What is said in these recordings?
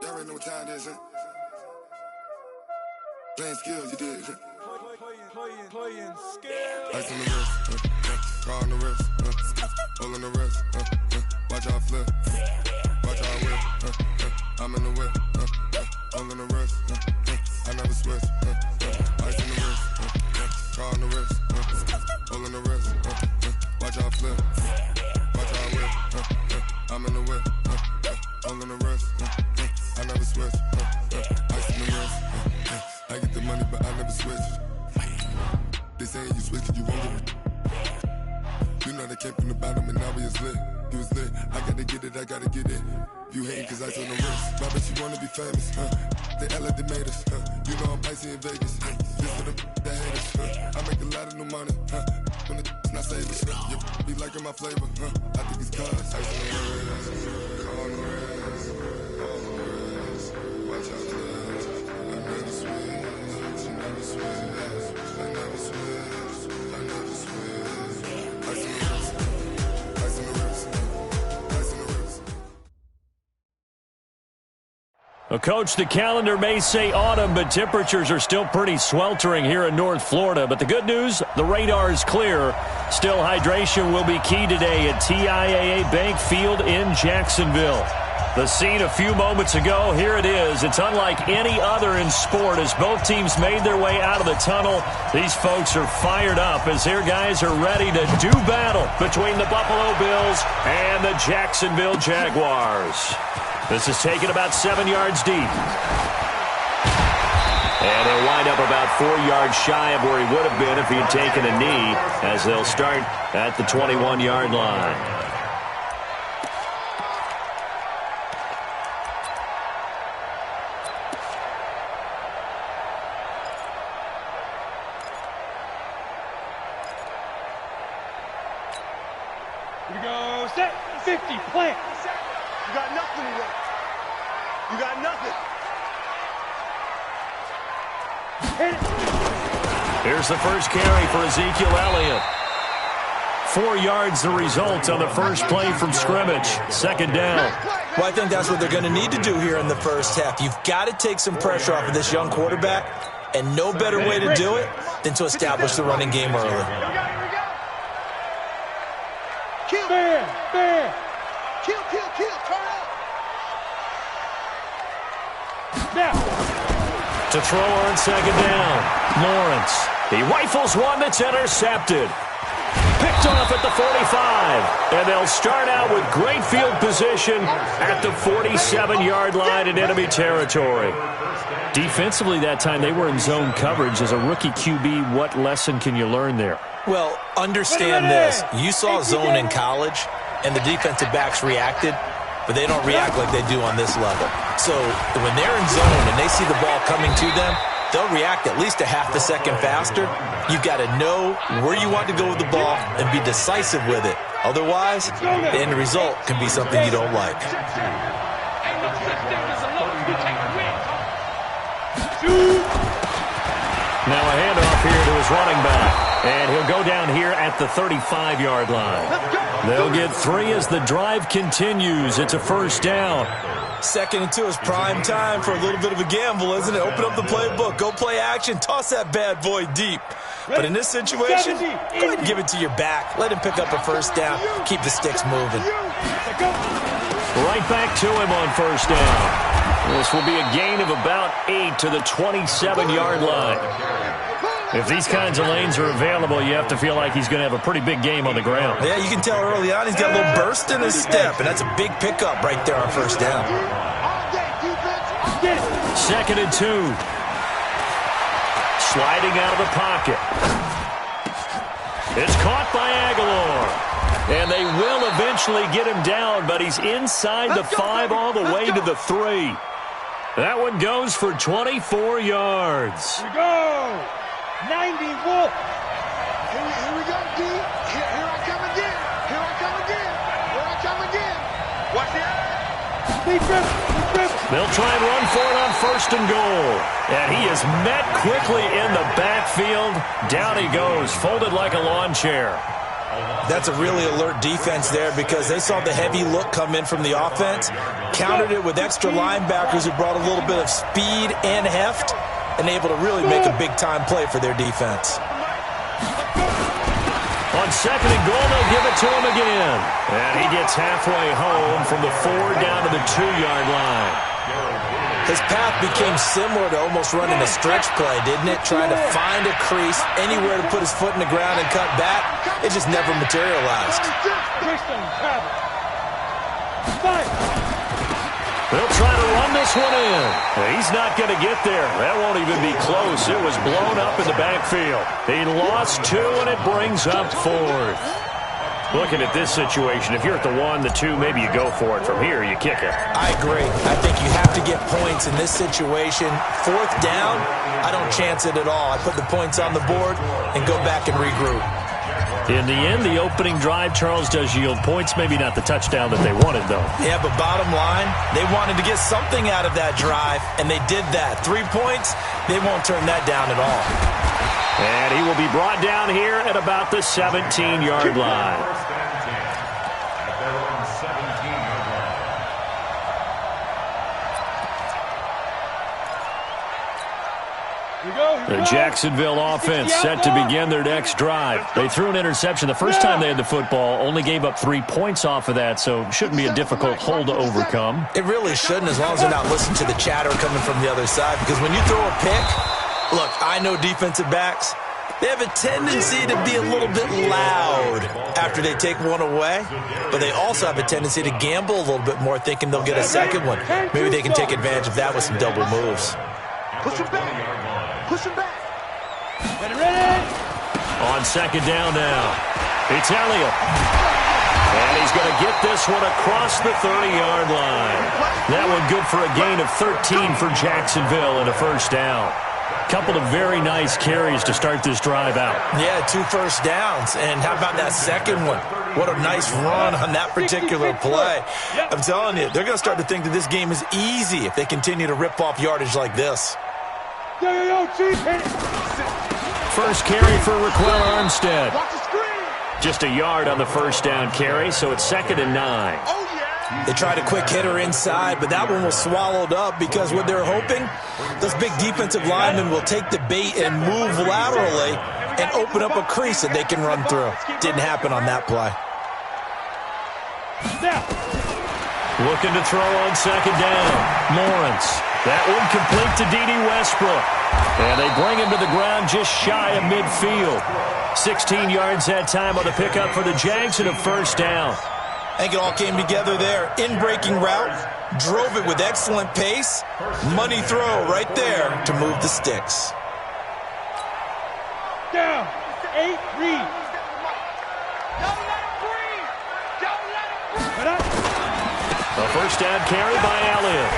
Y'all already know what time it is, huh? Playing skills, you did. Playing skills. Ice on the wrist, car on the wrist, hole on the wrist, watch out flip, watch out whip, I'm in the whip, hole on the wrist, I never switch, ice on the wrist, car on the wrist, hole on the wrist, watch out flip, watch out whip, I'm in the whip, hole on the wrist, I never switch, ice on the wrist, I get the money but I never switch. They saying you switch and you won't get it. You know they came from the bottom and now we is lit. You was lit, I gotta get it, I gotta get it. You hating cause I told the wrist. Why bet you wanna be famous, They act like they made us, You know I'm icy in Vegas, This for the that hate us, I make a lot of new money, When it's not savings, You be liking my flavor, I think it's cause ice on the wrist, car on the wrist, all on the wrist. Watch out flash, I never switch, you never switch. I never switch, I never switch. Ice on the wrist, ice on the wrist, ice on the wrist. Well, Coach, the calendar may say autumn, but temperatures are still pretty sweltering here in North Florida. But the good news, the radar is clear. Still, hydration will be key today at TIAA Bank Field in Jacksonville. The scene a few moments ago, here it is. It's unlike any other in sport as both teams made their way out of the tunnel. These folks are fired up as their guys are ready to do battle between the Buffalo Bills and the Jacksonville Jaguars. This is taken about 7 yards deep. And he'll wind up about 4 yards shy of where he would have been if he had taken a knee as they'll start at the 21-yard line. Here we go. Set. 50. Plant. You got nothing to work. You got nothing. Hit it. Here's the first carry for Ezekiel Elliott. 4 yards the result on the first play from scrimmage. Second down. Well, I think that's what they're going to need to do here in the first half. You've got to take some pressure off of this young quarterback, and no better way to do it than to establish the running game early. Kill. Bam. Kill. Turn up. Now. To throw on second down. Lawrence. He rifles one that's intercepted. Picked off at the 45. And they'll start out with great field position at the 47-yard line in enemy territory. Defensively that time, they were in zone coverage. As a rookie QB, what lesson can you learn there? Well, understand this. You saw zone in college, and the defensive backs reacted, but they don't react like they do on this level. So when they're in zone and they see the ball coming to them, they'll react at least a half a second faster. You've got to know where you want to go with the ball and be decisive with it. Otherwise, the end result can be something you don't like. Now a handoff here to his running back. And he'll go down here at the 35-yard line. They'll get 3 as the drive continues. It's a first down. 2nd and 2 is prime time for a little bit of a gamble, isn't it? Open up the playbook, go play action, toss that bad boy deep. But in this situation, go ahead and give it to your back. Let him pick up a first down. Keep the sticks moving. Right back to him on first down. This will be a gain of about 8 to the 27-yard line. If these kinds of lanes are available, you have to feel like he's going to have a pretty big game on the ground. Yeah, you can tell early on he's got a little burst in his step, and that's a big pickup right there on first down. 2nd and 2. Sliding out of the pocket. It's caught by Aguilar. And they will eventually get him down, but he's inside the 5 all the way to the 3. That one goes for 24 yards. Here we go. 90 Wolf. Here we go, D. Here I come again. Here I come again. Watch the eye. They'll try and run for it on 1st and goal. And he is met quickly in the backfield. Down he goes, folded like a lawn chair. That's a really alert defense there because they saw the heavy look come in from the offense, countered it with extra linebackers who brought a little bit of speed and heft, and able to really make a big-time play for their defense. On second and goal, they'll give it to him again. And he gets halfway home from the 4 down to the 2-yard line. His path became similar to almost running a stretch play, didn't it? Trying to find a crease, anywhere to put his foot in the ground and cut back. It just never materialized. They'll try to run this one in. He's not going to get there. That won't even be close. It was blown up in the backfield. He lost 2, and it brings up 4th. Looking at this situation, if you're at the 1, the 2, maybe you go for it. From here, you kick it. I agree. I think you have to get points in this situation. 4th down, I don't chance it at all. I put the points on the board and go back and regroup. In the end, the opening drive, Charles, does yield points. Maybe not the touchdown that they wanted, though. Yeah, but bottom line, they wanted to get something out of that drive, and they did that. 3 points, they won't turn that down at all. And he will be brought down here at about the 17-yard line. The Jacksonville offense set to begin their next drive. They threw an interception the first time they had the football, only gave up 3 points off of that, so shouldn't be a difficult hole to overcome. It really shouldn't, as long as they're not listening to the chatter coming from the other side, because when you throw a pick, look, I know defensive backs, they have a tendency to be a little bit loud after they take one away, but they also have a tendency to gamble a little bit more, thinking they'll get a second one. Maybe they can take advantage of that with some double moves. Push him back. Push him back. Ready? On second down now, it's Elliott. And he's going to get this one across the 30-yard line. That one good for a gain of 13 for Jacksonville and a first down. Couple of very nice carries to start this drive out. Yeah, 2 first downs. And how about that second one? What a nice run on that particular play. I'm telling you, they're going to start to think that this game is easy if they continue to rip off yardage like this. First carry for Raquel Armstead. Just a yard on the first down carry, so it's 2nd and 9. They tried a quick hitter inside, but that one was swallowed up because what they're hoping, those big defensive linemen will take the bait and move laterally and open up a crease that they can run through. Didn't happen on that play. Looking to throw on second down. Lawrence. That one complete to D.D. Westbrook. And they bring him to the ground just shy of midfield. 16 yards that time on the pickup for the Jags and a first down. I think it all came together there. In-breaking route, drove it with excellent pace. Money throw right there to move the sticks. Down. 8, read. Don't let him breathe. Don't let him breathe. A first down carry by Elliott.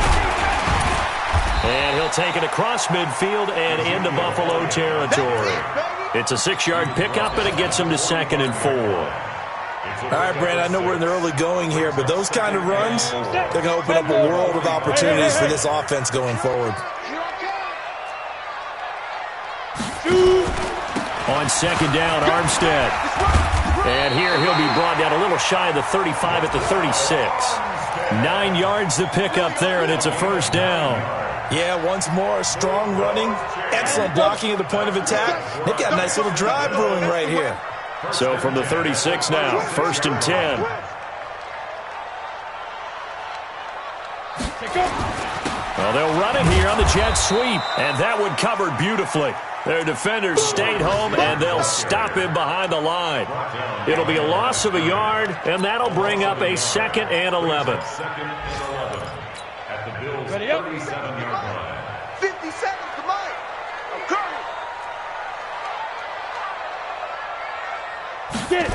And he'll take it across midfield and into Buffalo territory. It's a 6-yard pickup, and it gets him to 2nd and 4. All right, Brad, I know we're in the early going here, but those kind of runs, they're going to open up a world of opportunities for this offense going forward. On second down, Armstead. And here he'll be brought down a little shy of the 35 at the 36. 9 yards to pick up there, and it's a first down. Yeah, once more, strong running, excellent blocking at the point of attack. They've got a nice little drive brewing right here. So from the 36 now, 1st and 10. Well, they'll run it here on the jet sweep, and that one covered beautifully. Their defenders stayed home, and they'll stop him behind the line. It'll be a loss of a yard, and that'll bring up a 2nd and 11. Ready up. 50 seconds to mine. I'm coming. Get it.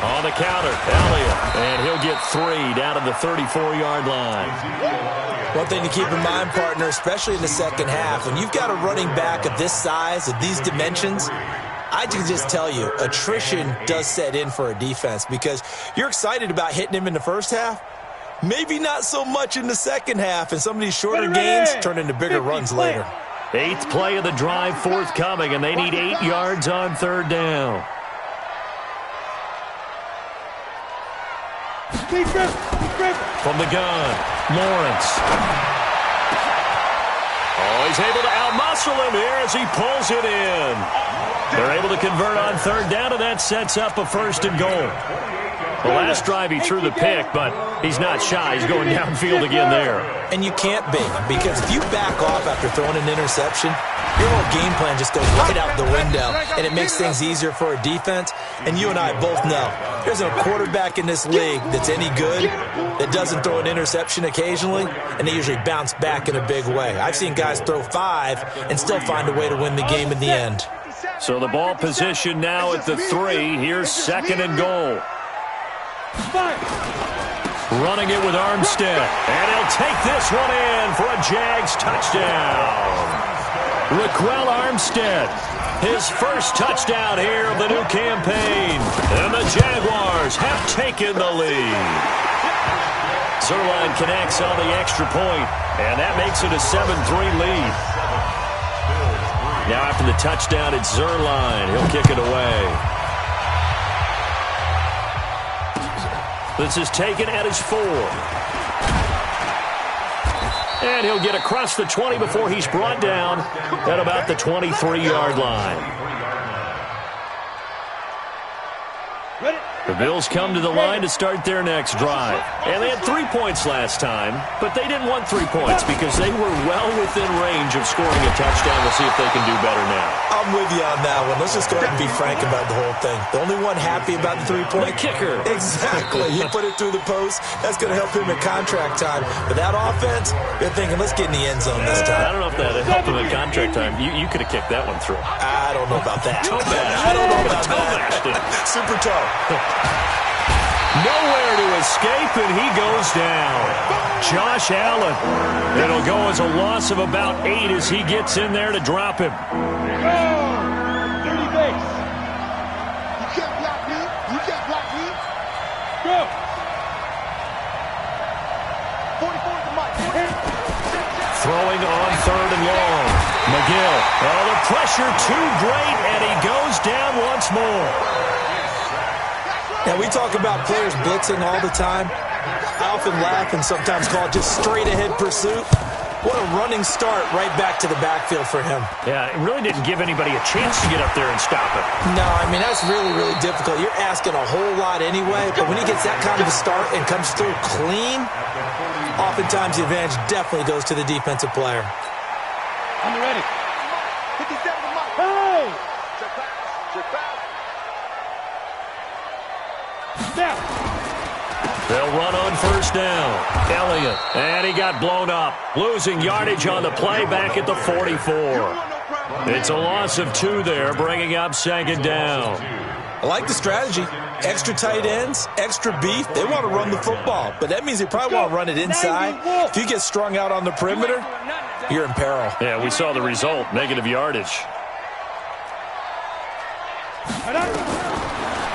On the counter, Elliott, and he'll get 3 down to the 34-yard line. One thing to keep in mind, partner, especially in the second half, when you've got a running back of this size, of these dimensions, I can just tell you, attrition does set in for a defense because you're excited about hitting him in the first half, maybe not so much in the second half, and some of these shorter gains turn into bigger runs later. 8th play of the drive forthcoming, and they need 8 yards on 3rd down. From the gun, Lawrence. Oh, he's able to outmuscle him here as he pulls it in. They're able to convert on third down, and that sets up a 1st and goal. The last drive he threw the pick, but he's not shy. He's going downfield again there. And you can't be, because if you back off after throwing an interception, your whole game plan just goes right out the window, and it makes things easier for a defense. And you and I both know there's a quarterback in this league that's any good that doesn't throw an interception occasionally, and they usually bounce back in a big way. I've seen guys throw 5 and still find a way to win the game in the end. So the ball position now at the 3. Here's 2nd and goal. Running it with Armstead. And he'll take this one in for a Jags touchdown. Raquel Armstead, his first touchdown here of the new campaign. And the Jaguars have taken the lead. Zerline connects on the extra point, and that makes it a 7-3 lead. Now after the touchdown, it's Zerline. He'll kick it away. This is taken at his 4. And he'll get across the 20 before he's brought down at about the 23-yard line. The Bills come to the line to start their next drive. And they had 3 points last time, but they didn't want 3 points because they were well within range of scoring a touchdown. We'll see if they can do better now. I'm with you on that one. Let's just go ahead and be frank about the whole thing. The only one happy about the 3-point kicker. Exactly. He put it through the post. That's going to help him at contract time. But that offense, they're thinking, let's get in the end zone this time. I don't know if that helped him at contract time. You could have kicked that one through. I don't know about that. Toe bash. I don't know about toe that. Super toe. Nowhere to escape, and he goes down. Josh Allen. It'll go as a loss of about 8 as he gets in there to drop him. Dirty base. You can't block me. You can't block me. Go. 44 is the mic. Throwing on 3rd and long. McGill. Oh, the pressure too great, and he goes down once more. Now, we talk about players blitzing all the time. I often laugh and sometimes call it just straight-ahead pursuit. What a running start right back to the backfield for him. Yeah, it really didn't give anybody a chance to get up there and stop it. No, I mean, that's really, really difficult. You're asking a whole lot anyway, but when he gets that kind of a start and comes through clean, oftentimes the advantage definitely goes to the defensive player. I'm ready. 57 to Mike. Hey! Check pass. Check pass. Snap. They'll run on 1st down. Elliott, and he got blown up. Losing yardage on the play back at the 44. It's a loss of 2 there, bringing up 2nd down. I like the strategy. Extra tight ends, extra beef. They want to run the football, but that means they probably want to run it inside. If you get strung out on the perimeter, you're in peril. Yeah, we saw the result, negative yardage.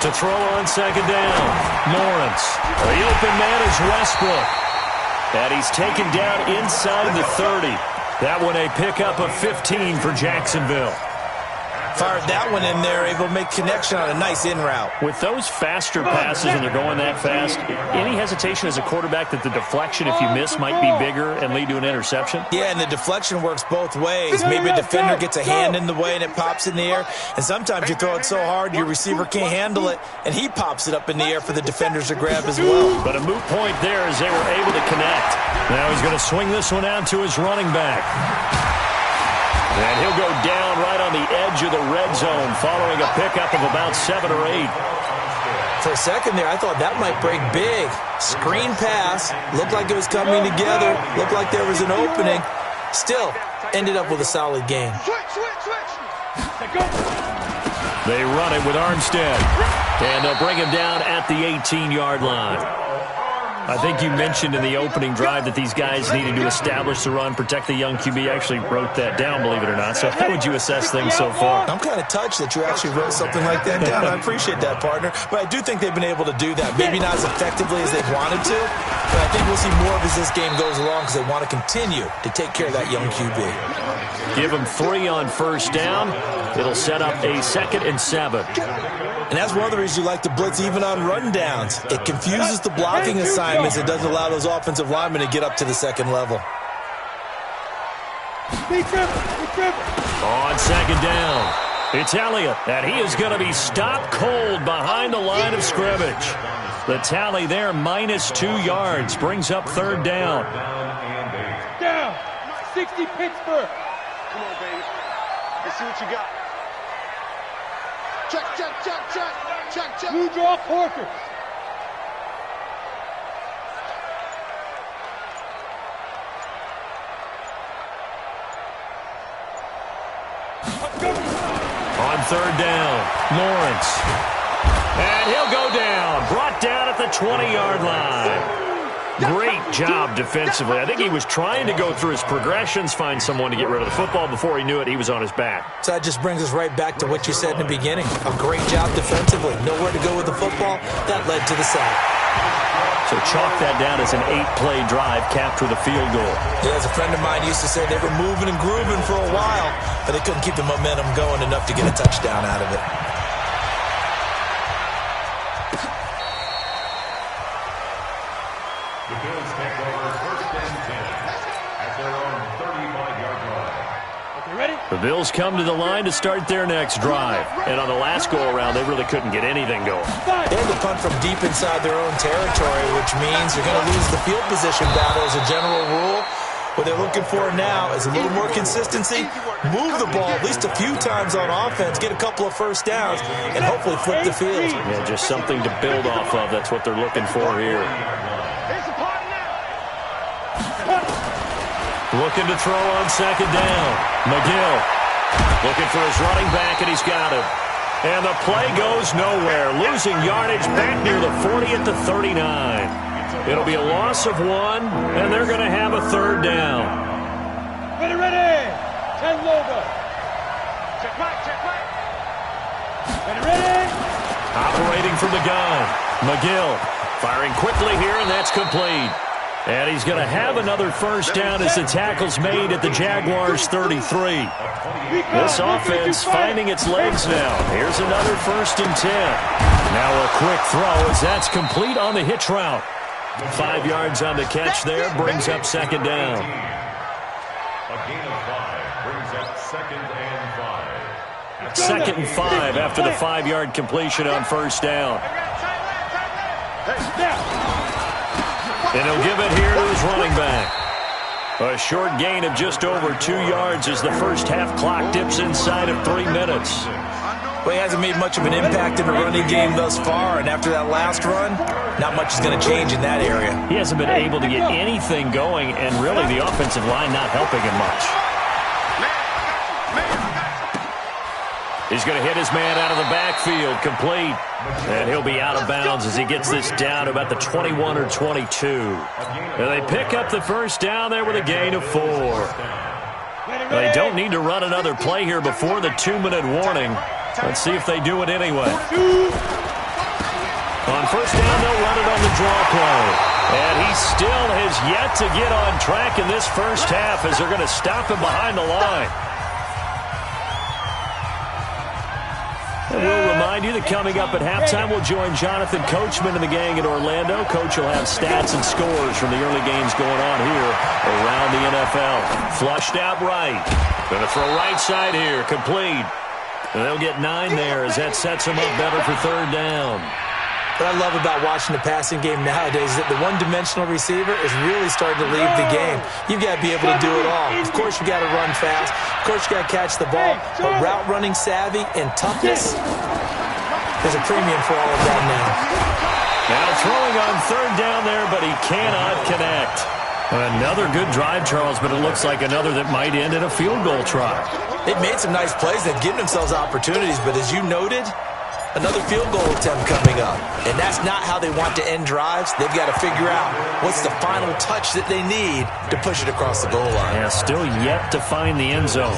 To throw on 2nd down, Lawrence. The open man is Westbrook. And he's taken down inside the 30. That one a pickup of 15 for Jacksonville. Fired that one in there, able to make connection on a nice in route. With those faster passes and they're going that fast, any hesitation as a quarterback that the deflection, if you miss, might be bigger and lead to an interception? Yeah, and the deflection works both ways. Maybe a defender gets a hand in the way and it pops in the air. And sometimes you throw it so hard your receiver can't handle it, and he pops it up in the air for the defenders to grab as well. But a moot point there as they were able to connect. Now he's going to swing this one out to his running back. And he'll go down right on the edge of the red zone following a pickup of about 7 or 8. For a second there, I thought that might break big. Screen pass. Looked like it was coming together. Looked like there was an opening. Still, ended up with a solid game. They run it with Armstead. And they'll bring him down at the 18-yard line. I think you mentioned in the opening drive that these guys needed to establish the run, protect the young QB. I actually wrote that down, believe it or not. So how would you assess things so far? I'm kind of touched that you actually wrote something like that down. I appreciate that, partner. But I do think they've been able to do that. Maybe not as effectively as they wanted to, but I think we'll see more of as this game goes along because they want to continue to take care of that young QB. Give them 3 on 1st down. It'll set up a 2nd and 7. And that's one of the reasons you like to blitz even on run downs. It confuses the blocking assignments. It doesn't allow those offensive linemen to get up to the second level. On second down, it's Elliott, and he is going to be stopped cold behind the line of scrimmage. The tally there, -2 yards, brings up third down. Down. 60 Pittsburgh. Come on, baby. Let's see what you got. Check, check, check, check. Check, check. Blue draw Porkers. On third down, Lawrence. And he'll go down. Brought down at the 20-yard line. Great job defensively. I think he was trying to go through his progressions, find someone to get rid of the football. Before he knew it, he was on his back. So that just brings us right back to what you said in the beginning. A great job defensively. Nowhere to go with the football. That led to the sack. So chalk that down as an 8-play drive, capped with a field goal. Yeah, as a friend of mine used to say, they were moving and grooving for a while, but they couldn't keep the momentum going enough to get a touchdown out of it. The Bills take over first and 10 at their own 35-yard line. Okay, ready? The Bills come to the line to start their next drive. And on the last go-around, they really couldn't get anything going. They had to punt from deep inside their own territory, which means you're going to lose the field position battle as a general rule. What they're looking for now is a little more consistency, move the ball at least a few times on offense, get a couple of first downs, and hopefully flip the field. Yeah, just something to build off of. That's what they're looking for here. Looking to throw on second down. McGill looking for his running back, and he's got him. And the play goes nowhere, losing yardage back near the 40 at the 39. It'll be a loss of 1, and they're going to have a third down. Ready, ready. 10 logo. Check right, check right. Ready, ready. Operating from the gun, McGill firing quickly here, and that's complete. And he's going to have another first down as the tackle's made at the Jaguars' 33. This offense finding its legs now. Here's another 1st and 10. Now a quick throw as that's complete on the hitch route. 5 yards on the catch there, brings up second down. A gain of 5 brings up 2nd and 5. 2nd and 5 after the 5-yard completion on first down. And he'll give it here to his running back. A short gain of just over 2 yards as the first half clock dips inside of 3 minutes. Well, he hasn't made much of an impact in the running game thus far, and after that last run, not much is going to change in that area. He hasn't been able to get anything going, and really the offensive line not helping him much. He's going to hit his man out of the backfield, complete. And he'll be out of bounds as he gets this down to about the 21 or 22. And they pick up the first down there with a gain of 4. They don't need to run another play here before the 2-minute warning. Let's see if they do it anyway. On first down, they'll run it on the draw play. And he still has yet to get on track in this first half as they're going to stop him behind the line. And we'll remind you that coming up at halftime, we'll join Jonathan Coachman and the gang in Orlando. Coach will have stats and scores from the early games going on here around the NFL. Flushed out right. Going to throw right side here, complete. And they'll get 9 there as that sets them up better for third down. What I love about watching the passing game nowadays is that the one-dimensional receiver is really starting to leave the game. You've got to be able to do it all. Of course, you've got to run fast. Of course, you've got to catch the ball. But route running savvy and toughness, there's a premium for all of that now. Now throwing on third down there, but he cannot connect. Another good drive, Charles, but it looks like another that might end in a field goal try. They've made some nice plays. They've given themselves opportunities, but as you noted, another field goal attempt coming up. And that's not how they want to end drives. They've got to figure out what's the final touch that they need to push it across the goal line. Yeah, still yet to find the end zone.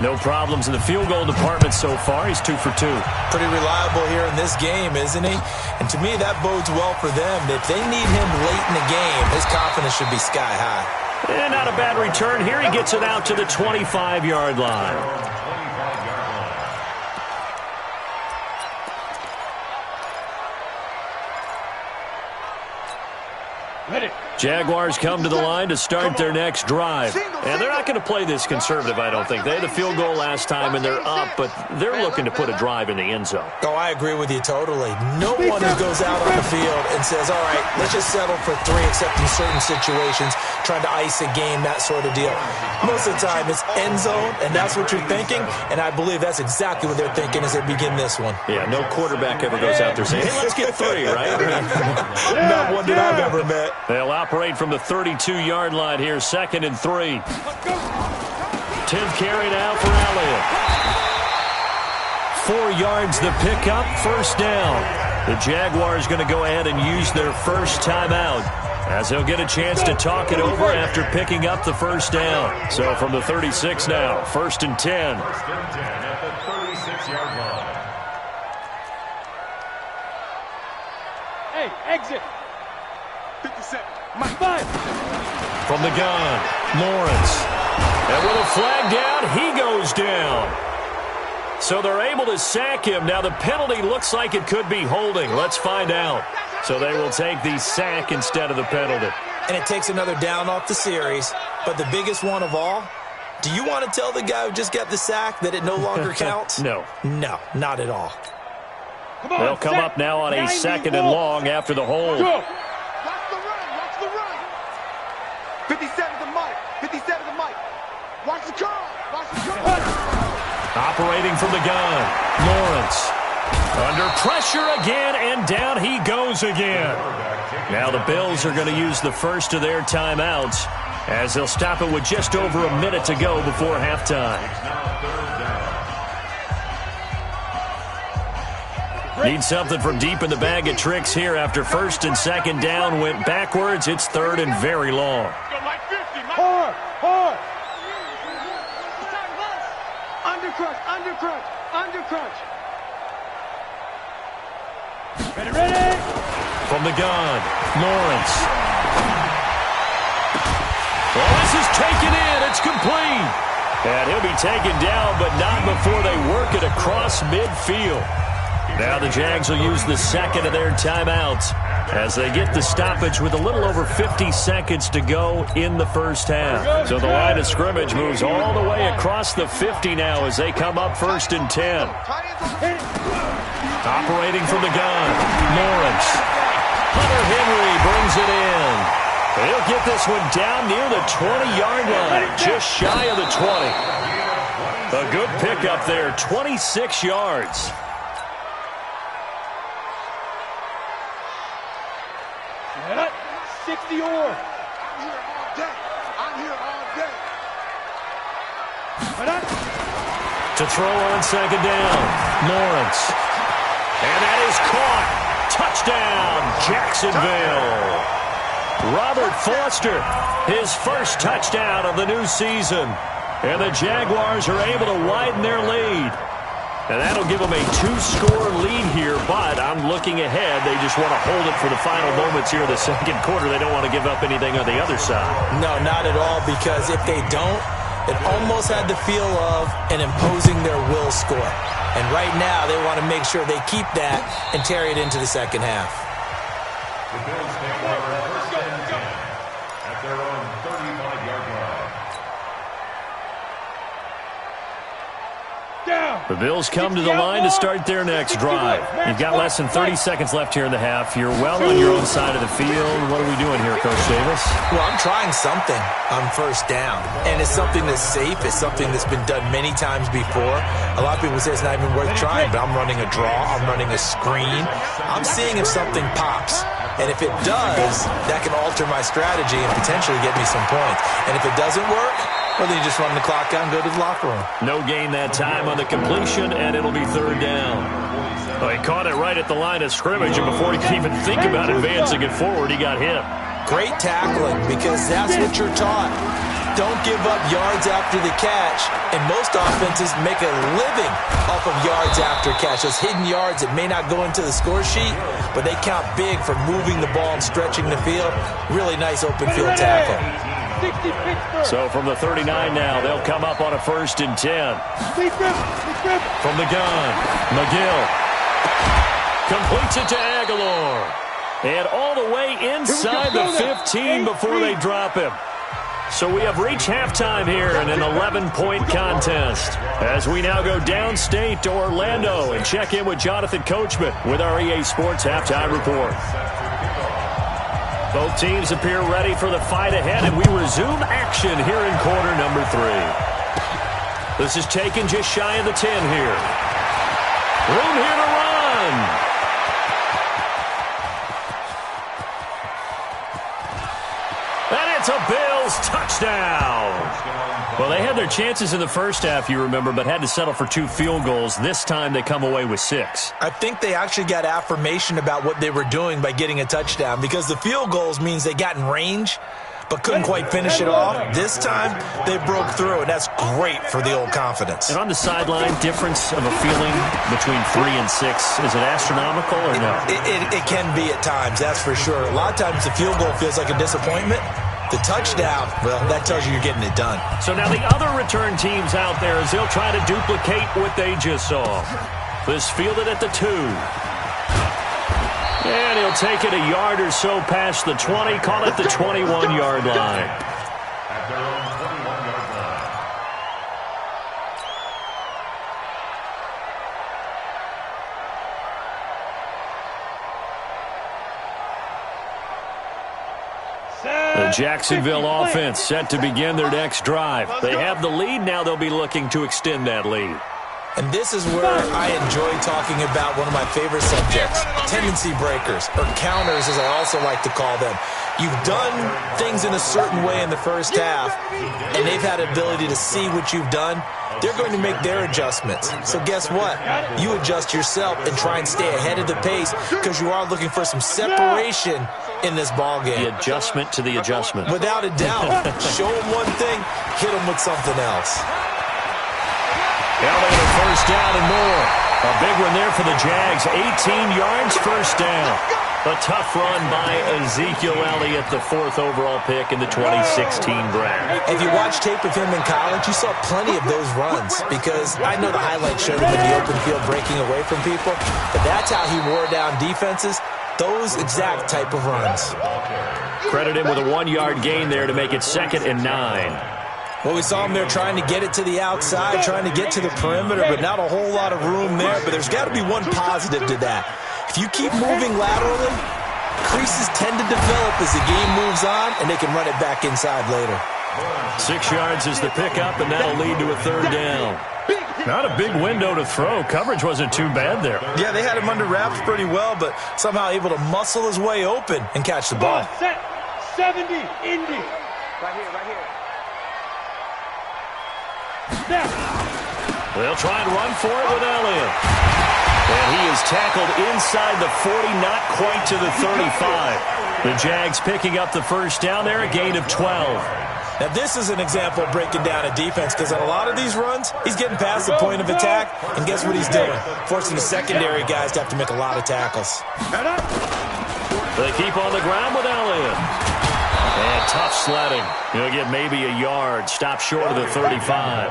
No problems in the field goal department so far. He's 2 for 2. Pretty reliable here in this game, isn't he? And to me, that bodes well for them. If they need him late in the game, his confidence should be sky high. And not a bad return here. He gets it out to the 25-yard line. Jaguars come to the line to start their next drive. And they're not going to play this conservative, I don't think. They had a field goal last time, and they're up, but they're looking to put a drive in the end zone. Oh, I agree with you totally. No one who goes out on the field and says, all right, let's just settle for 3, except in certain situations, trying to ice a game, that sort of deal. Most of the time, it's end zone, and that's what you're thinking, and I believe that's exactly what they're thinking as they begin this one. Yeah, no quarterback ever goes out there saying, hey, let's get 3, right? Not one that I've ever met. They'll operate from the 32-yard line here, 2nd and 3. 10th carry now for Elliott. 4 yards the pickup, 1st down. The Jaguars going to go ahead and use their first timeout, as they'll get a chance to talk it over after picking up the 1st down. So from the 36 now, 1st and 10. 1st and 10 at the 36-yard line. Hey, exit. 57. Mike, 5. From the gun, Lawrence. And with a flag down, he goes down. So they're able to sack him. Now the penalty looks like it could be holding. Let's find out. So they will take the sack instead of the penalty. And it takes another down off the series. But the biggest one of all, do you want to tell the guy who just got the sack that it no longer counts? No. No, not at all. They'll come up now on a 2nd and long after the hold. Watch the run. Watch the run. 57 to Mike. 57 to Mike. Watch the curl. Watch the curl. Operating from the gun, Lawrence. Under pressure again, and down he goes again. Now the Bills are going to use the first of their timeouts, as they'll stop it with just over a minute to go before halftime. Need something from deep in the bag of tricks here after 1st and 2nd down went backwards. It's 3rd and very long. Hard, hard. Undercrunch, undercrunch, undercrunch. Ready. From the gun, Lawrence. Well, this is taken in. It's complete. And he'll be taken down, but not before they work it across midfield. Now the Jags will use the 2nd of their timeouts as they get the stoppage with a little over 50 seconds to go in the first half. So the line of scrimmage moves all the way across the 50 now as they come up 1st and 10. Operating from the gun, Lawrence. Hunter Henry brings it in. He'll get this one down near the 20-yard line, just shy of the 20. A good pickup there, 26 yards. Set up. 60 or. I'm here all day. Set up. To throw on 2nd down, Lawrence. And that is caught. Touchdown, Jacksonville. Robert Foster, his first touchdown of the new season. And the Jaguars are able to widen their lead. And that'll give them a 2-score lead here, but I'm looking ahead. They just want to hold it for the final moments here in the 2nd quarter. They don't want to give up anything on the other side. No, not at all, because if they don't, it almost had the feel of an imposing their will score. And right now, they want to make sure they keep that and carry it into the 2nd half. The Bills take over 1st and 10 at their own 35-yard line. The Bills come to the line to start their next drive. You've got less than 30 seconds left here in the half. You're well on your own side of the field. What are we doing here, Coach Davis? Well, I'm trying something on 1st down. And it's something that's safe. It's something that's been done many times before. A lot of people say it's not even worth trying, but I'm running a draw. I'm running a screen. I'm seeing if something pops. And if it does, that can alter my strategy and potentially get me some points. And if it doesn't work, well, then you just run the clock out and go to the locker room. No gain that time on the completion, and it'll be 3rd down. Well, he caught it right at the line of scrimmage, and before he could even think about advancing it forward, he got hit. Great tackling, because that's what you're taught. Don't give up yards after the catch, and most offenses make a living off of yards after catch. Those hidden yards that may not go into the score sheet, but they count big for moving the ball and stretching the field. Really nice open field tackle. So from the 39 now, they'll come up on a 1st and 10. From the gun, McGill completes it to Aguilar. And all the way inside the 15 before they drop him. So we have reached halftime here in an 11-point contest as we now go downstate to Orlando and check in with Jonathan Coachman with our EA Sports Halftime Report. Both teams appear ready for the fight ahead, and we resume action here in quarter number 3. This is taken just shy of the 10 here. Room here to run. And it's a Bills touchdown. Well, they had their chances in the first half, you remember, but had to settle for 2 field goals. This time they come away with 6. I think they actually got affirmation about what they were doing by getting a touchdown, because the field goals means they got in range but couldn't quite finish it off. This time they broke through, and that's great for the old confidence. And on the sideline, difference of a feeling between 3 and 6, is it astronomical or no? It can be at times, that's for sure. A lot of times the field goal feels like a disappointment. The touchdown, well, that tells you you're getting it done. So now the other return teams out there as they'll try to duplicate what they just saw. This fielded at the 2. And he'll take it a yard or so past the 20, call it the 21-yard line. At their own 21-yard line. The Jacksonville offense set to begin their next drive. They have the lead. Now they'll be looking to extend that lead. And this is where I enjoy talking about one of my favorite subjects, tendency breakers, or counters as I also like to call them. You've done things in a certain way in the first half, and they've had the ability to see what you've done. They're going to make their adjustments. So guess what? You adjust yourself and try and stay ahead of the pace because you are looking for some separation in this ball game. The adjustment to the adjustment. Without a doubt. Show them one thing, hit them with something else. Elliott a first down and more. A big one there for the Jags. 18 yards, first down. A tough run by Ezekiel Elliott, the 4th overall pick in the 2016 draft. If you watch tape of him in college, you saw plenty of those runs because I know the highlights showed him in the open field breaking away from people, but that's how he wore down defenses, those exact type of runs. Credit him with a 1-yard gain there to make it 2nd and 9. Well, we saw him there trying to get it to the outside, trying to get to the perimeter, but not a whole lot of room there. But there's got to be one positive to that. If you keep moving laterally, creases tend to develop as the game moves on, and they can run it back inside later. 6 yards is the pickup, and that'll lead to a 3rd down. Not a big window to throw. Coverage wasn't too bad there. Yeah, they had him under wraps pretty well, but somehow able to muscle his way open and catch the ball. Set 70, Indy. Right here, right here. They'll try and run for it with Elliott. And he is tackled inside the 40, not quite to the 35. The Jags picking up the first down there, a gain of 12. Now, this is an example of breaking down a defense because on a lot of these runs, he's getting past the point of attack, and guess what he's doing? Forcing the secondary guys to have to make a lot of tackles. They keep on the ground with Elliott. And tough sledding. He'll get maybe a yard. Stop short of the 35.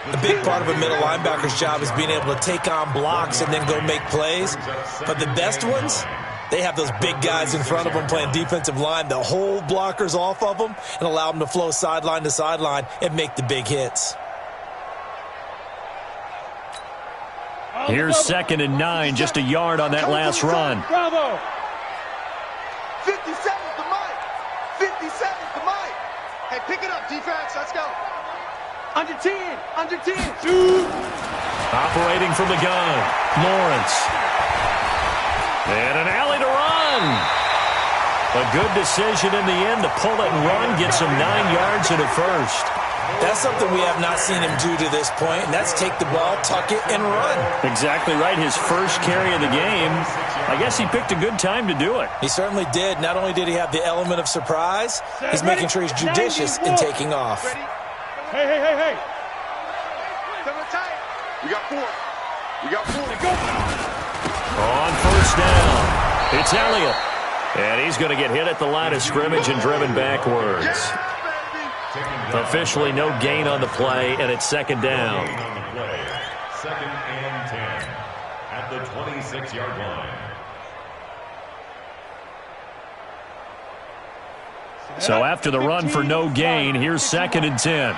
A big part of a middle linebacker's job is being able to take on blocks and then go make plays. But the best ones, they have those big guys in front of them playing defensive line that hold blockers off of them and allow them to flow sideline to sideline and make the big hits. Here's 2nd and 9, just a yard on that last run. Bravo. 57's the mic. 57's the mic. Hey, pick it up, defense. Let's go. Under 10. Under 10. Operating from the gun, Lawrence. And an alley to run. A good decision in the end to pull it and run, gets him 9 yards and a first. That's something we have not seen him do to this point, and that's take the ball, tuck it, and run. Exactly right. His first carry of the game. I guess he picked a good time to do it. He certainly did. Not only did he have the element of surprise, he's making sure he's judicious in taking off. Hey, hey, hey, hey. Double tight. We got 4. We got 4. Go. On first down, it's Elliott. And he's going to get hit at the line of scrimmage and driven backwards. Officially no gain on the play, and it's 2nd down. 2nd and 10 at the 26-yard line. So after the run for no gain, here's 2nd and 10.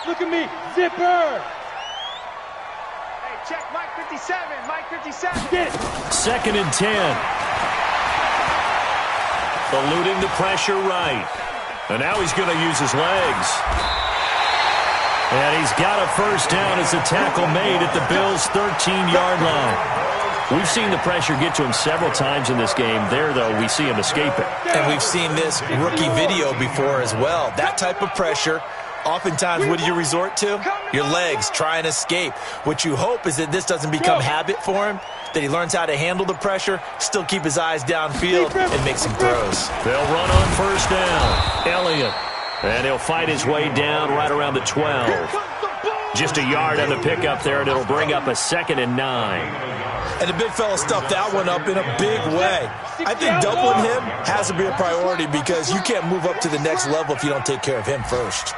Look at me, zipper. Hey, check Mike 57, Mike 57. Get it. 2nd and 10. Eluding the pressure right. And now he's going to use his legs. And he's got a first down as the tackle made at the Bills' 13-yard line. We've seen the pressure get to him several times in this game. There, though, we see him escape it. And we've seen this rookie video before as well. That type of pressure, oftentimes, what do you resort to? Your legs, try and escape. What you hope is that this doesn't become habit for him, that he learns how to handle the pressure, still keep his eyes downfield, and make some throws. They'll run on first down. Elliott. And he'll fight his way down right around the 12. Just a yard on the pickup there, and it'll bring up a 2nd and 9. And the big fella stuffed that one up in a big way. I think doubling him has to be a priority because you can't move up to the next level if you don't take care of him first.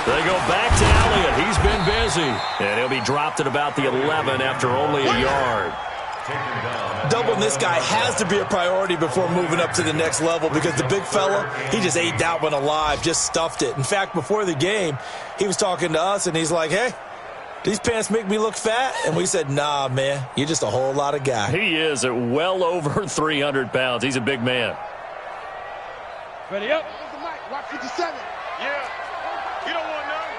They go back to Elliott. He's been busy. And he'll be dropped at about the 11 after only a yard. Doubling this guy has to be a priority before moving up to the next level because the big fella, he just ate that one alive, just stuffed it. In fact, before the game, he was talking to us, and he's like, hey, these pants make me look fat? And we said, nah, man, you're just a whole lot of guy. He is at well over 300 pounds. He's a big man. Ready up. Here's the mic, Rock 57. Yeah. You don't want none.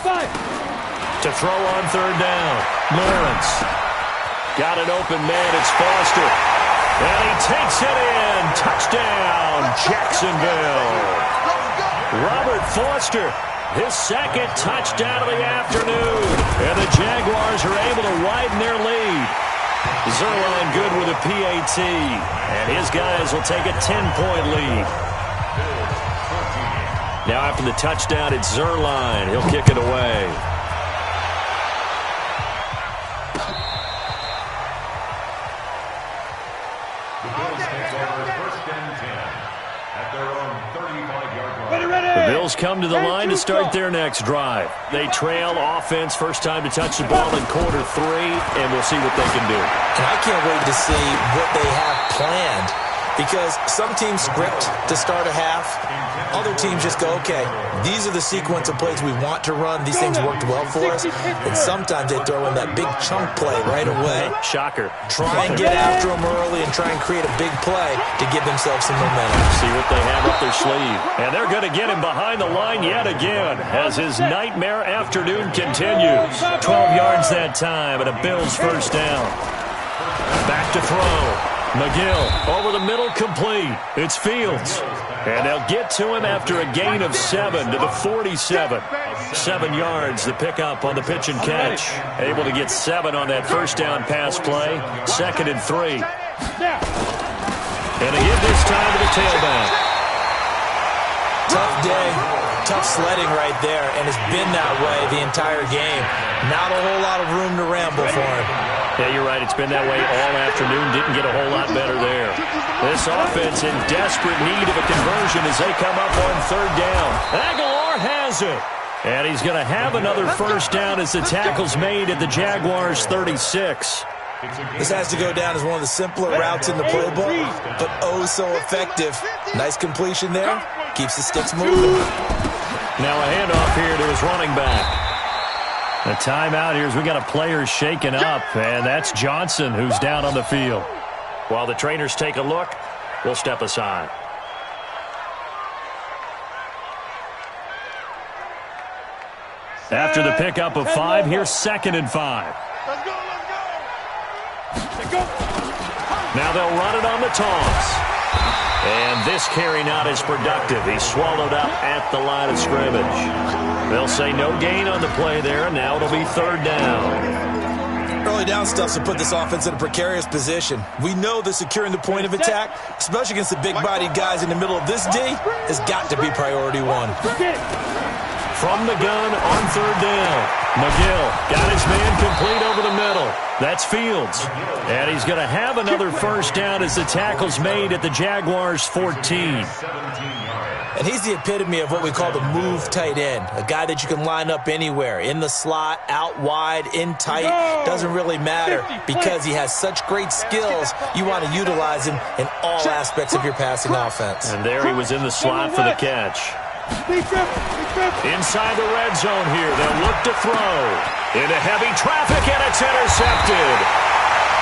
Five. To throw on third down. Lawrence. Got an open man. It's Foster. And he takes it in. Touchdown, Jacksonville. Robert Foster, his 2nd touchdown of the afternoon. And the Jaguars are able to widen their lead. Zerline good with a PAT. And his guys will take a 10-point lead. Now after the touchdown, it's Zerline. He'll kick it away. The Bills come to the line to start their next drive. They trail offense, first time to touch the ball in quarter 3, and we'll see what they can do. And I can't wait to see what they have planned because some teams script to start a half. Other teams just go, okay, these are the sequence of plays we want to run. These things worked well for us. And sometimes they throw in that big chunk play right away. Shocker. Try and get after them early and try and create a big play to give themselves some momentum. See what they have up their sleeve. And they're going to get him behind the line yet again as his nightmare afternoon continues. 12 yards that time and a Bills first down. Back to throw. McGill over the middle, complete. It's Fields. And they'll get to him after a gain of 7 to the 47. 7 yards, the pickup on the pitch and catch. Able to get 7 on that first down pass play. 2nd and 3. And a give this time to the tailback. Tough day, tough sledding right there, and it's been that way the entire game. Not a whole lot of room to ramble for him. Yeah, you're right. It's been that way all afternoon. Didn't get a whole lot better there. This offense in desperate need of a conversion as they come up on third down. Aguilar has it. And he's going to have another first down as the tackle's made at the Jaguars' 36. This has to go down as one of the simpler routes in the playbook, but oh so effective. Nice completion there. Keeps the sticks moving. Now a handoff here to his running back. The timeout here is we got a player shaken up, and that's Johnson who's down on the field. While the trainers take a look, we'll step aside. After the pickup of 5, here's 2nd and 5. Let's go, let's go. Now they'll run it on the toss. And this carry not as productive. He's swallowed up at the line of scrimmage. They'll say no gain on the play there, and now it'll be third down. Early down stuff to put this offense in a precarious position. We know that securing the point of attack, especially against the big-bodied guys in the middle of this D, has got to be priority 1. From the gun on third down. McGill got his man complete over the middle. That's Fields. And he's going to have another first down as the tackle's made at the Jaguars' 14. And he's the epitome of what we call the move tight end, a guy that you can line up anywhere, in the slot, out wide, in tight, doesn't really matter because he has such great skills. You want to utilize him in all aspects of your passing offense. And there he was in the slot for the catch. Inside the red zone here, they'll look to throw. Into heavy traffic, and it's intercepted.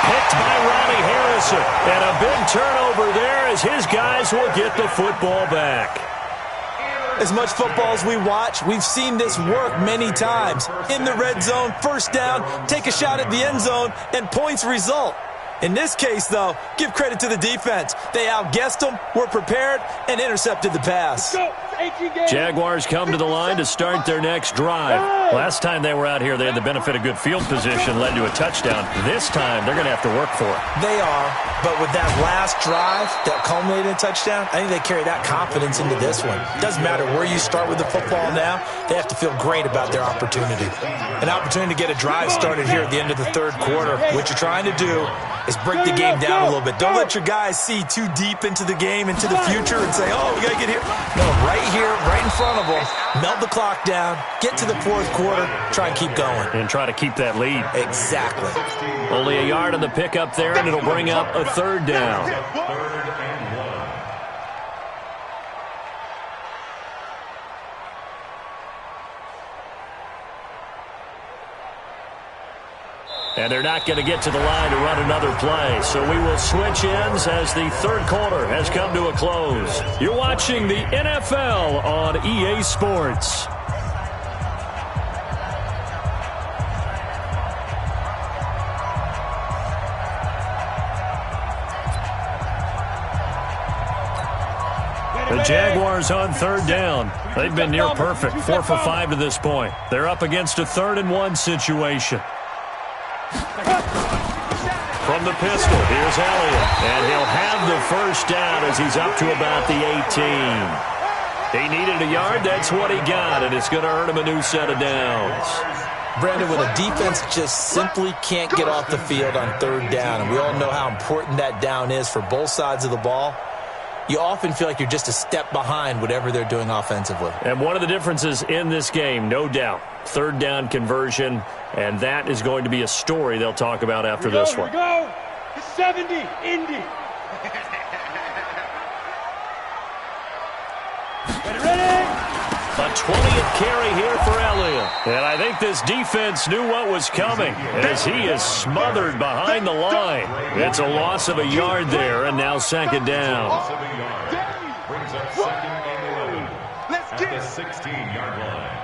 Picked by Ronnie Harrison. And a big turnover there as his guys will get the football back. As much football as we watch, we've seen this work many times. In the red zone, first down, take a shot at the end zone, and points result. In this case, though, give credit to the defense. They outguessed them, were prepared, and intercepted the pass. Jaguars come to the line to start their next drive. Last time they were out here, they had the benefit of good field position, led to a touchdown. This time, they're going to have to work for it. They are, but with that last drive that culminated in a touchdown, I think they carry that confidence into this one. Doesn't matter where you start with the football now, they have to feel great about their opportunity. An opportunity to get a drive started here at the end of the third quarter. What you're trying to do is break the game down a little bit. Don't let your guys see too deep into the game, into the future, and say, oh, we got to get here. No, right here, right in front of them, melt the clock down, get to the fourth quarter, try and keep going. And try to keep that lead. Exactly. Only a yard on the pickup there, and it'll bring up a third down. And they're not going to get to the line to run another play. So we will switch ends as the third quarter has come to a close. You're watching the NFL on EA Sports. The Jaguars on third down. They've been near perfect, 4 for 5 to this point. They're up against a 3rd and 1 situation. From the pistol, here's Elliott. And he'll have the first down as he's up to about the 18. He needed a yard, that's what he got, and it's going to earn him a new set of downs. Brandon, when a defense just simply can't get off the field on third down, and we all know how important that down is for both sides of the ball, you often feel like you're just a step behind whatever they're doing offensively. And one of the differences in this game, no doubt, third down conversion, and that is going to be a story they'll talk about after this one. Here we go. 70, Indy. Ready? A 20th carry here for Elliott. And I think this defense knew what was coming as he is smothered behind the line. It's a loss of a yard there, and now second down. Brings up second and 11 at the 16-yard line.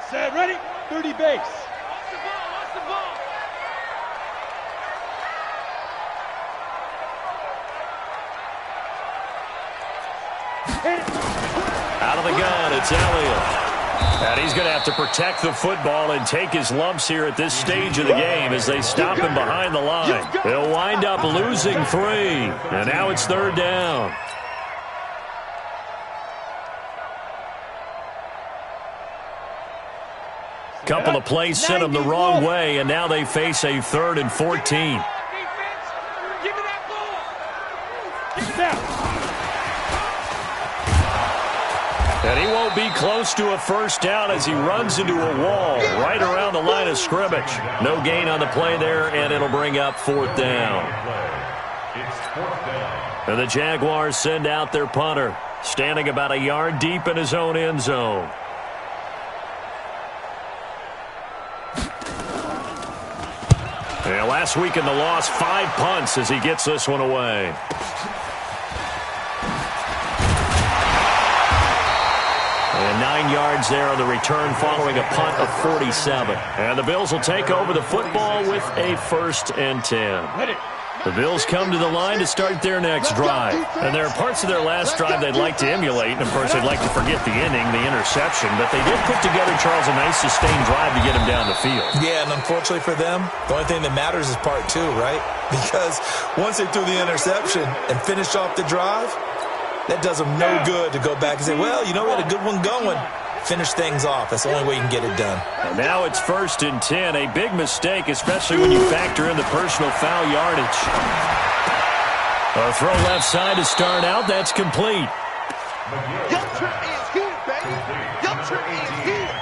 Set, ready? 30 base. Out of the gun, it's Elliott. And he's going to have to protect the football and take his lumps here at this stage of the game as they stop him behind the line. They'll wind up losing 3. And now it's third down. Couple of plays sent them the wrong way, and now they face a 3rd and 14. And he won't be close to a first down as he runs into a wall right around the line of scrimmage. No gain on the play there, and it'll bring up 4th down. And the Jaguars send out their punter, standing about a yard deep in his own end zone. Yeah, last week in the loss, 5 punts as he gets this one away. And 9 yards there on the return following a punt of 47. And the Bills will take over the football with a 1st and 10. The Bills come to the line to start their next drive. And there are parts of their last drive they'd like to emulate. And, of course, they'd like to forget the inning, the interception. But they did put together, Charles, a nice sustained drive to get him down the field. Yeah, and unfortunately for them, the only thing that matters is part 2, right? Because once they threw the interception and finished off the drive, That does them no good to go back and say, well, you know, we had a good one going. Finish things off. That's the only way you can get it done. And now it's 1st and 10. A big mistake, especially when you factor in the personal foul yardage. A throw left side to start out. That's complete. Young Trip is here, baby. Young Trip is here.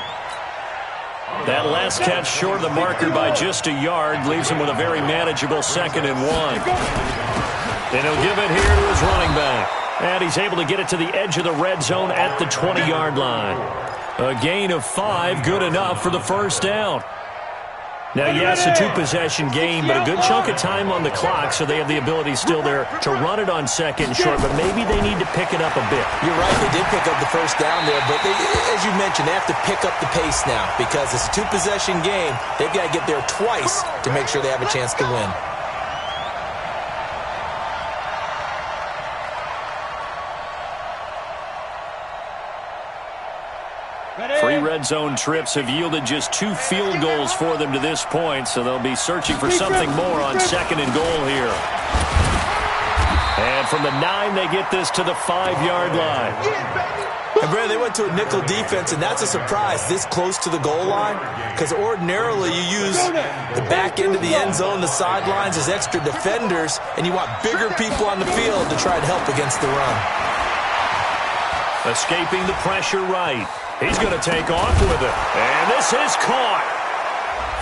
That last catch short of the marker by just a yard leaves him with a very manageable 2nd and 1. And he'll give it here to his running back. And he's able to get it to the edge of the red zone at the 20-yard line. A gain of 5, good enough for the first down. Now, yes, a 2-possession game, but a good chunk of time on the clock, so they have the ability still there to run it on 2nd and short, but maybe they need to pick it up a bit. You're right, they did pick up the first down there, but they, as you mentioned, they have to pick up the pace now because it's a 2-possession game. They've got to get there twice to make sure they have a chance to win. Three red zone trips have yielded just 2 field goals for them to this point, so they'll be searching for something more on 2nd and goal here. And from the 9, they get this to the 5-yard line. And, Brad, they went to a nickel defense, and that's a surprise this close to the goal line because ordinarily you use the back end of the end zone, the sidelines as extra defenders, and you want bigger people on the field to try and help against the run. Escaping the pressure right. He's going to take off with it. And this is caught.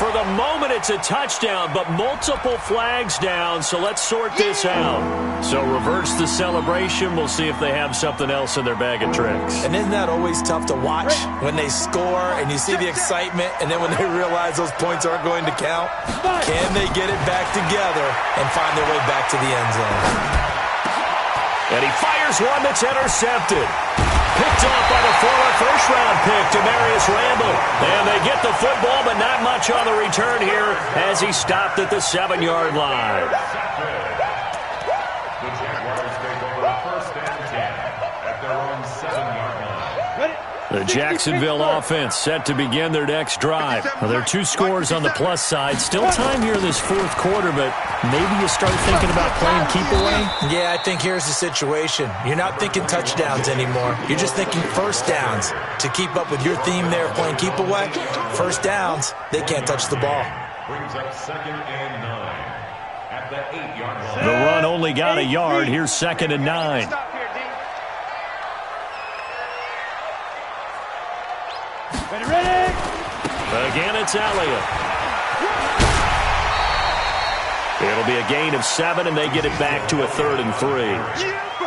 For the moment, it's a touchdown, but multiple flags down, so let's sort this out. So reverse the celebration. We'll see if they have something else in their bag of tricks. And isn't that always tough to watch when they score and you see the excitement, and then when they realize those points aren't going to count? Can they get it back together and find their way back to the end zone? And he fires one that's intercepted. Picked off by the former first-round pick, Demarius Randall. And they get the football, but not much on the return here as he stopped at the 7-yard line. The Jaguars take over 1st and 10 at their own 7-yard line. The Jacksonville offense set to begin their next drive. Well, there are 2 scores on the plus side. Still time here in this 4th quarter, but maybe you start thinking about playing keep away? Yeah, I think here's the situation. You're not thinking touchdowns anymore. You're just thinking first downs. To keep up with your theme there of playing keep away, first downs, they can't touch the ball. Brings up 2nd and 9 at the 8-yard line. The run only got a yard. Here's 2nd and 9. Ready? Again, it's Elliott. It'll be a gain of 7, and they get it back to a 3rd and 3.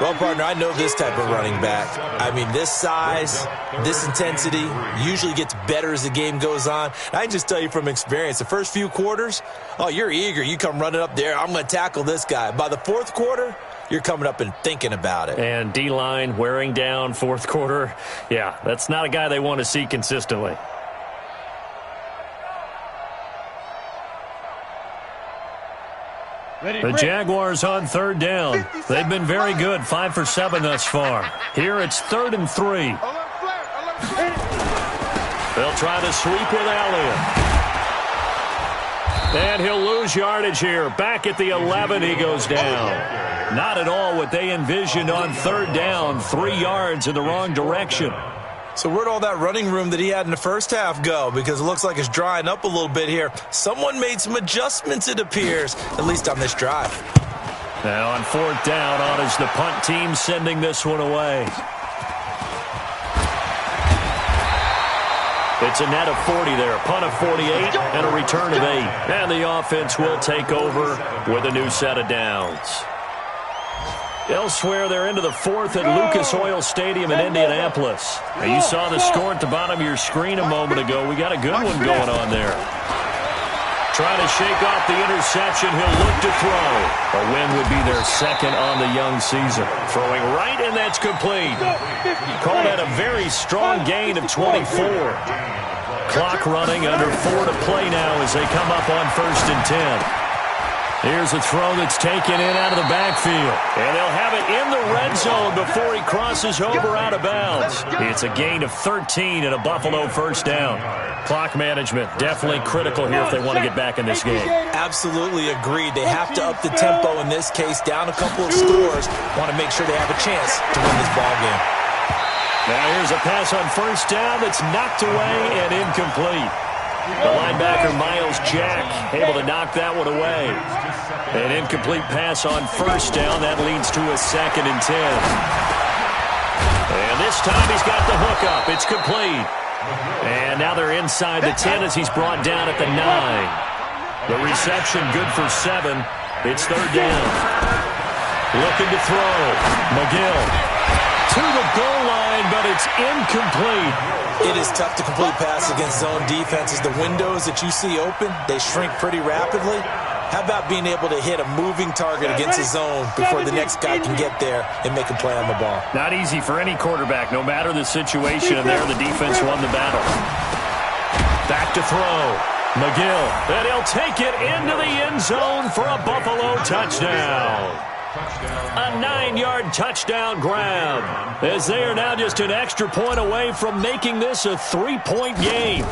Well, partner, I know this type of running back. I mean, this size, this intensity usually gets better as the game goes on. I can just tell you from experience, the first few quarters, oh, you're eager. You come running up there, I'm going to tackle this guy. By the 4th quarter, you're coming up and thinking about it. And D-line wearing down 4th quarter. Yeah, that's not a guy they want to see consistently. The Jaguars on 3rd down. They've been very good, 5 for 7 thus far. Here it's 3rd and 3. They'll try to sweep with Elliott. And he'll lose yardage here. Back at the 11, he goes down. Not at all what they envisioned on 3rd down. 3 yards in the wrong direction. So where'd all that running room that he had in the first half go? Because it looks like it's drying up a little bit here. Someone made some adjustments, it appears, at least on this drive. Now on 4th down, on is the punt team sending this one away. It's a net of 40 there, punt of 48, and a return of 8. And the offense will take over with a new set of downs. Elsewhere, they're into the 4th at Lucas Oil Stadium in Indianapolis. Now, you saw the score at the bottom of your screen a moment ago. We got a good one going on there. Trying to shake off the interception. He'll look to throw. A win would be their 2nd on the young season. Throwing right, and that's complete. Call that a very strong gain of 24. Clock running, under 4 to play now as they come up on 1st and 10. Here's a throw that's taken in out of the backfield. And they'll have it in the red zone before he crosses over out of bounds. It's a gain of 13 and a Buffalo first down. Clock management definitely critical here if they want to get back in this game. Absolutely agreed. They have to up the tempo in this case, down a couple of scores. Want to make sure they have a chance to win this ball game. Now here's a pass on first down that's knocked away and incomplete. The linebacker, Miles Jack, able to knock that one away. An incomplete pass on first down. That leads to a 2nd and 10. And this time he's got the hook up. It's complete. And now they're inside the 10 as he's brought down at the 9. The reception good for 7. It's 3rd down. Looking to throw. McGill to the goal line, but it's incomplete. It is tough to complete pass against zone defenses. The windows that you see open, they shrink pretty rapidly. How about being able to hit a moving target against the zone before the next guy can get there and make a play on the ball? Not easy for any quarterback, no matter the situation, and there the defense won the battle. Back to throw. McGill, and he'll take it into the end zone for a Buffalo touchdown. A 9-yard touchdown grab, as they are now just an extra point away from making this a 3-point game.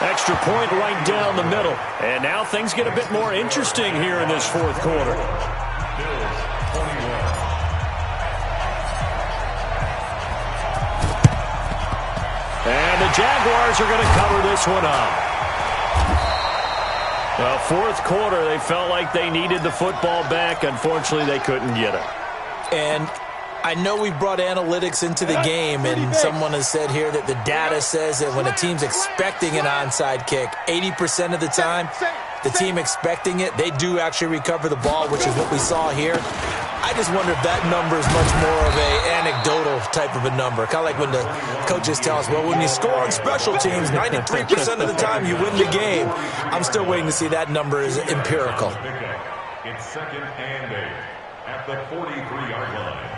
Extra point right down the middle. And now things get a bit more interesting here in this 4th quarter. And the Jaguars are going to cover this one up. Well, 4th quarter, they felt like they needed the football back. Unfortunately, they couldn't get it. And I know we brought analytics into the game, and someone has said here that the data says that when a team's expecting an onside kick, 80% of the time, the team expecting it, they do actually recover the ball, which is what we saw here. I just wonder if that number is much more of an anecdotal type of a number. Kind of like when the coaches tell us, well, when you score on special teams, 93% of the time you win the game. I'm still waiting to see that number is empirical. It's 2nd and 8 at the 43-yard line.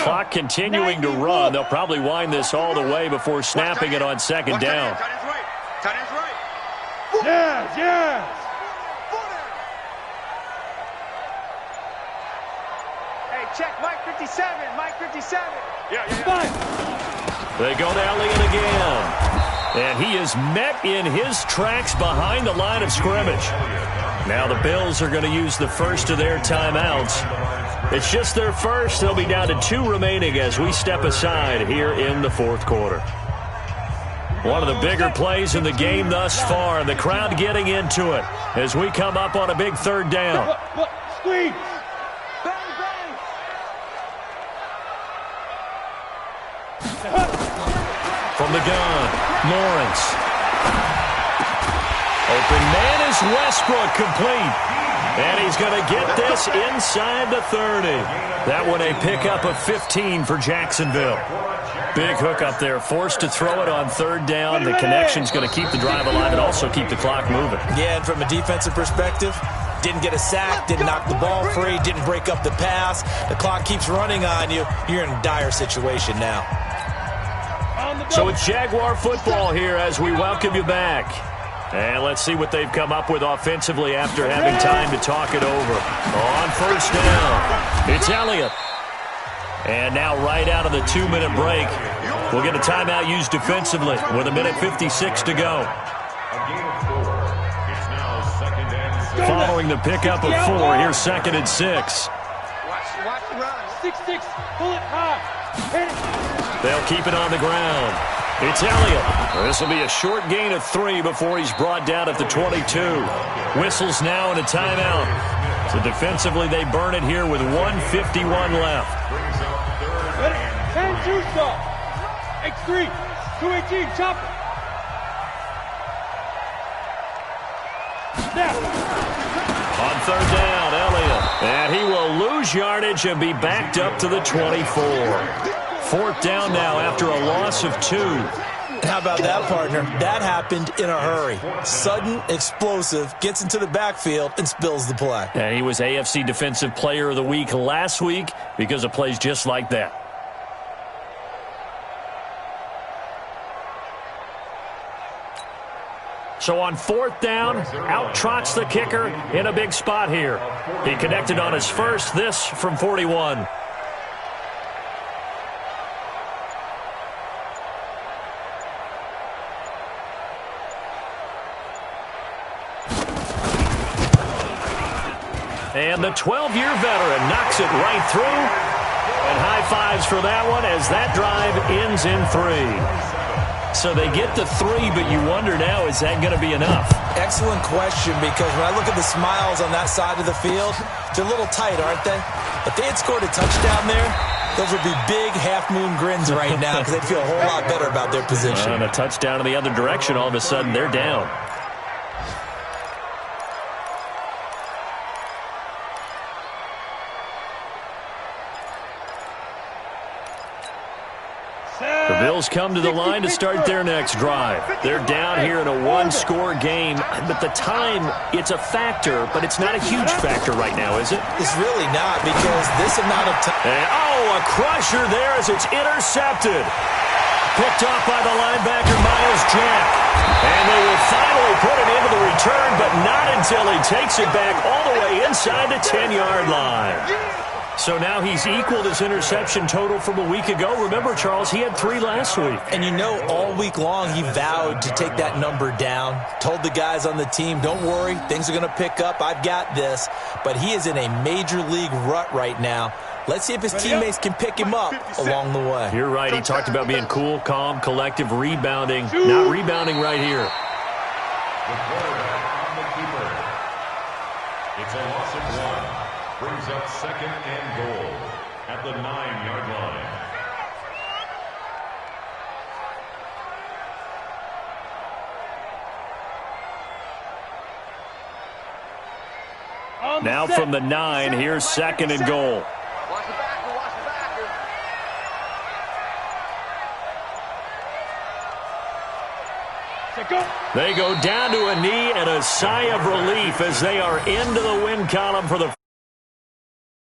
Clock continuing to run. They'll probably wind this all the way before snapping it on 2nd down. Yes, yes. Hey, check Mike 57. Mike 57. Fine. They go to Elliott again. And he is met in his tracks behind the line of scrimmage. Now the Bills are going to use the first of their timeouts. It's just their first. They'll be down to 2 remaining as we step aside here in the 4th quarter. One of the bigger plays in the game thus far, and the crowd getting into it as we come up on a big 3rd down. Squeeze. Bang, bang. From the gun, Lawrence. Open man is Westbrook, complete. And he's going to get this inside the 30. That one a pickup of 15 for Jacksonville. Big hook up there, forced to throw it on 3rd down. The connection's going to keep the drive alive and also keep the clock moving. Yeah, and from a defensive perspective, didn't get a sack, didn't knock the ball free, didn't break up the pass. The clock keeps running on you. You're in a dire situation now. So it's Jaguar football here as we welcome you back. And let's see what they've come up with offensively after having time to talk it over. On 1st down, it's Elliott. And now right out of the 2-minute break, we'll get a timeout used defensively with 1:56 to go. Following the pickup of 4, here's 2nd and 6. Watch the run. 6-6. Pull it high. Hit it. They'll keep it on the ground. It's Elliott. This will be a short gain of 3 before he's brought down at the 22. Whistles now in a timeout. So defensively, they burn it here with 1:51 left. Ready? 10-2 stop. X3. 218. Chop it. Snap. On 3rd down, Elliott. And he will lose yardage and be backed up to the 24. 4th down now after a loss of 2. How about that, partner? That happened in a hurry. Sudden, explosive, gets into the backfield, and spills the play. And he was AFC Defensive Player of the Week last week because of plays just like that. So on 4th down, out trots the kicker in a big spot here. He connected on his first, this from 41. And the 12-year veteran knocks it right through. And high fives for that one as that drive ends in 3. So they get the 3, but you wonder now, is that going to be enough? Excellent question, because when I look at the smiles on that side of the field, they're a little tight, aren't they? If they had scored a touchdown there, those would be big half-moon grins right now because they'd feel a whole lot better about their position. And a touchdown in the other direction, all of a sudden they're down. The Bills come to the line to start their next drive. They're down here in a one-score game, but the time, it's a factor, but it's not a huge factor right now, is it? It's really not, because this amount of time... Oh, a crusher there as it's intercepted. Picked off by the linebacker, Miles Jack. And they will finally put it into the return, but not until he takes it back all the way inside the 10-yard line. So now he's equaled his interception total from a week ago. Remember, Charles, he had 3 last week. And you know, all week long he vowed to take that number down. Told the guys on the team, don't worry, things are going to pick up. I've got this. But he is in a major league rut right now. Let's see if his teammates can pick him up along the way. You're right. He talked about being cool, calm, collective, rebounding. Not rebounding right here. The quarterback on the keeper. It's a loss of 1. Brings up 2nd and goal at the 9-yard line. Now from the 9, here's 2nd and goal. Watch the backer, watch the backer. They go down to a knee and a sigh of relief as they are into the win column for the